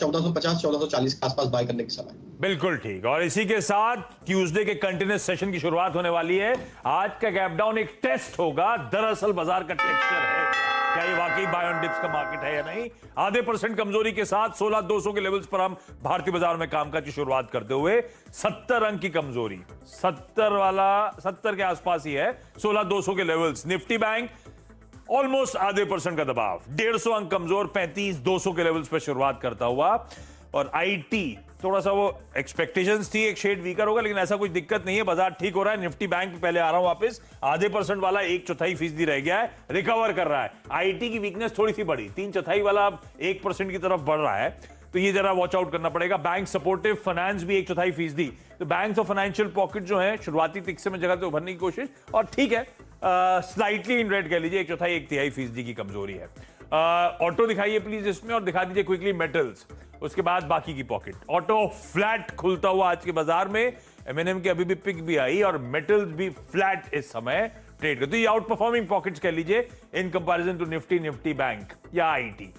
1450 1440 के आसपास बाय करने के समय। बिल्कुल ठीक। और इसी के साथ ट्यूसडे के कंटिन्यूस सेशन की शुरुआत होने वाली है। आज का गैप डाउन एक टेस्ट होगा, दरअसल बाजार का टेक्सचर है, क्या ये वाकई बाय ऑन डिप्स का मार्केट है या नहीं। आधे % कमजोरी के साथ 16200 के लेवल्स पर हम भारतीय बाजार में कामकाज की शुरुआत करते हुए 70 अंक की कमजोरी, 70 के आसपास ही है 16200 के लेवल्स। निफ्टी बैंक ऑलमोस्ट आधे % का दबाव, 150 अंक कमजोर 35200 के लेवल्स पर शुरुआत करता हुआ। और आईटी थोड़ा सा वो एक्सपेक्टेशंस थी एक शेड वीकर होगा, लेकिन ऐसा कुछ दिक्कत नहीं है, बाजार ठीक हो रहा है। निफ्टी बैंक पे पहले आ रहा हूं वापस, आधे % वाला 1/4% रह गया है, रिकवर कर रहा है। आईटी की वीकनेस थोड़ी सी बढ़ी, 3/4 वाला अब 1% की तरफ बढ़ रहा है, तो ये जरा वॉच आउट करना पड़ेगा। बैंक सपोर्टिव, फाइनेंस भी 1/4%। तो बैंक और फाइनेंशियल पॉकेट जो है शुरुआती तिक्से में जगह से उभरने की कोशिश, और ठीक है स्लाइटली इन रेड कह लीजिए, 1/4-1/3% की कमजोरी है। ऑटो दिखाइए प्लीज इसमें, और दिखा दीजिए क्विकली मेटल्स, उसके बाद बाकी की पॉकेट। ऑटो फ्लैट खुलता हुआ आज के बाजार में, एमएनएम की अभी भी पिक भी आई और मेटल्स भी फ्लैट इस समय ट्रेड करते। ये आउट परफॉर्मिंग पॉकेट्स कह लीजिए in comparison to Nifty bank या आईटी।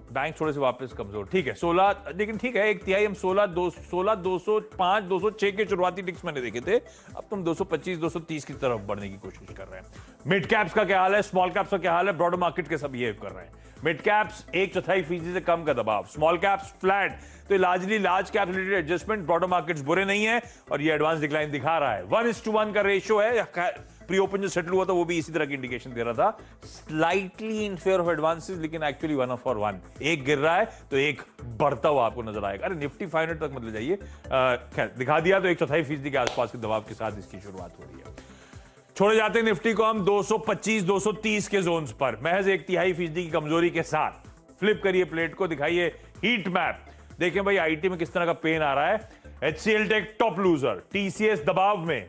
बैंक थोड़े से वापस कमजोर, ठीक है 16, लेकिन ठीक है 1/3 हम 16 205 206 के शुरुआती टिक्स मैंने देखे थे, अब तुम 225 230 की तरफ बढ़ने की कोशिश कर रहे हैं। मिड कैप्स का क्या हाल है, स्मॉल कैप्स का क्या हाल है, ब्रॉडर मार्केट के सब बिहेव कर रहे हैं। मिड कैप्स 1/4% से कम का दबाव, स्मॉल कैप्स फ्लैट, तो largely large cap related adjustment, broader markets बुरे नहीं है और ये एडवांस डिक्लाइन दिखा रहा है। 1:1 का रेशियो है, प्री ओपन जो सेटल हुआ था वो भी इसी तरह की इंडिकेशन दे रहा था, slightly in favour of advances, लेकिन एक्चुअली 1/1, एक गिर रहा है तो एक बढ़ता हुआ आपको नजर आएगा। अरे निफ्टी 500 तक मत ले जाइए, खैर दिखा दिया, तो 1/4% के आसपास के दबाव के साथ इसकी शुरुआत हो रही है। छोड़े जाते हैं निफ्टी को हम 225 230 के जोन्स पर, महज 1/3% की कमजोरी के साथ। फ्लिप करिए प्लेट को, दिखाइए हीट मैप, देखें भाई आईटी में किस तरह का पेन आ रहा है। HCL tech top loser, TCS दबाव में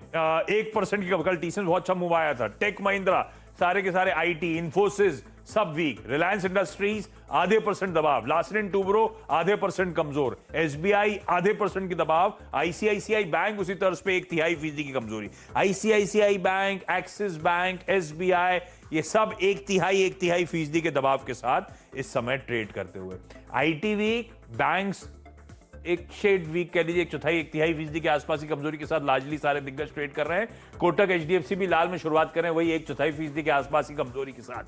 1% की, कल टीसीएस बहुत अच्छा मूव आया था। टेक महिंद्रा, सारे के सारे आईटी, इंफोसिस सब वीक। रिलायंस इंडस्ट्रीज आधे % दबाव, लार्सन टूब्रो आधे % कमजोर, एसबीआई आधे % की दबाव, आईसीआईसीआई बैंक उसी तरह पे 1/3% की कमजोरी। ICICI bank, axis bank, SBI, ये सब 1/3 के दबाव के साथ इस समय ट्रेड करते हुए। आईटी वीक, बैंक्स एक शेड वीक कह लीजिए, 1/4-1/3% के आसपास की कमजोरी के साथ लार्जली सारे दिग्गज ट्रेड कर रहे हैं। कोटक एचडीएफसी भी लाल में शुरुआत कर रहे हैं, वही 1/4% के आसपास की कमजोरी के साथ।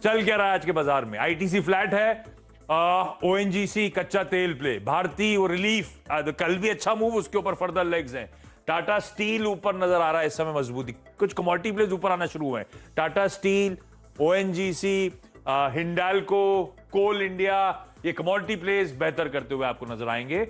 चल क्या रहा है आज के बाजार में, आईटीसी फ्लैट है, ओएनजीसी कच्चा तेल प्ले, भारती और रिलीफ कल भी अच्छा मूव, उसके ऊपर फर्दर लेग्स हैं। टाटा स्टील ऊपर नजर आ रहा है इस समय मजबूती, कुछ कमोडिटी प्लेस ऊपर आना शुरू हुए हैं। टाटा स्टील, ओएनजीसी, हिंडाल्को, कोल इंडिया, ये कमोडिटी प्लेस बेहतर करते हुए आपको नजर आएंगे।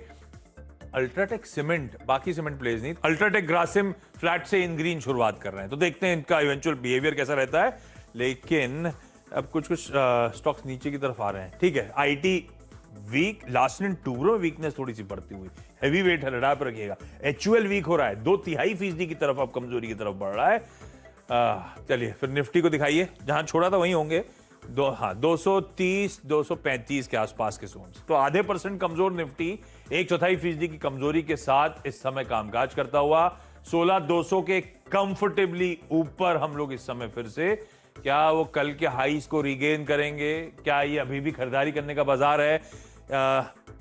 अल्ट्राटेक सीमेंट, बाकी सीमेंट प्लेस नहीं, अल्ट्राटेक ग्रासिम फ्लैट से इन ग्रीन शुरुआत कर रहे हैं, तो देखते हैं इनका इवेंचुअल बिहेवियर कैसा रहता है। लेकिन अब कुछ स्टॉक्स नीचे की तरफ आ रहे हैं, ठीक है। IT weak, Larsen Toubro weakness थोड़ी सी बढ़ती हुई, हैवी वेट है, लड़ा पर रखिएगा। एचयूएल वीक हो रहा है, 2/3% की तरफ अब कमजोरी की तरफ बढ़ रहा है। चलिए फिर निफ्टी को दिखाइए, जहां छोड़ा था वहीं होंगे, 230 235 के आसपास के जोन्स, तो आधे % कमजोर निफ्टी 1/4% की कमजोरी के साथ इस समय कामकाज करता हुआ। 16200 के कंफर्टेबली ऊपर हम लोग इस समय फिर से, क्या वो कल के हाईज को रिगेन करेंगे, क्या ये अभी भी खरीदारी करने का बाजार है।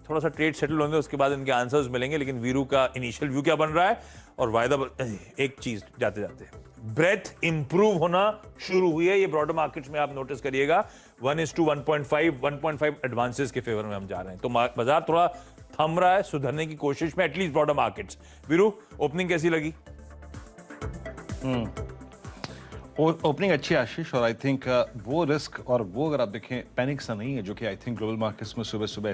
थोड़ा सा ट्रेड सेटल होंगे, उसके बाद इनके आंसर्स मिलेंगे, लेकिन वीरू का इनिशियल व्यू क्या बन रहा है और वायदा एक चीज जाते जाते, ब्रेथ इंप्रूव होना शुरू हुई है, ये ब्रॉडर मार्केट्स में आप नोटिस करिएगा। 1:1.5 एडवांसेस के फेवर में हम जा रहे हैं, तो बाजार थोड़ा थम रहा है, सुधरने की कोशिश में, at least broader markets. Veeru opening कैसी लगी? ओपनिंग अच्छी आशीष, और आई थिंक वो रिस्क और वो अगर आप देखें पैनिक सा नहीं है जो कि आई थिंक ग्लोबल मार्केट्स में सुबह सुबह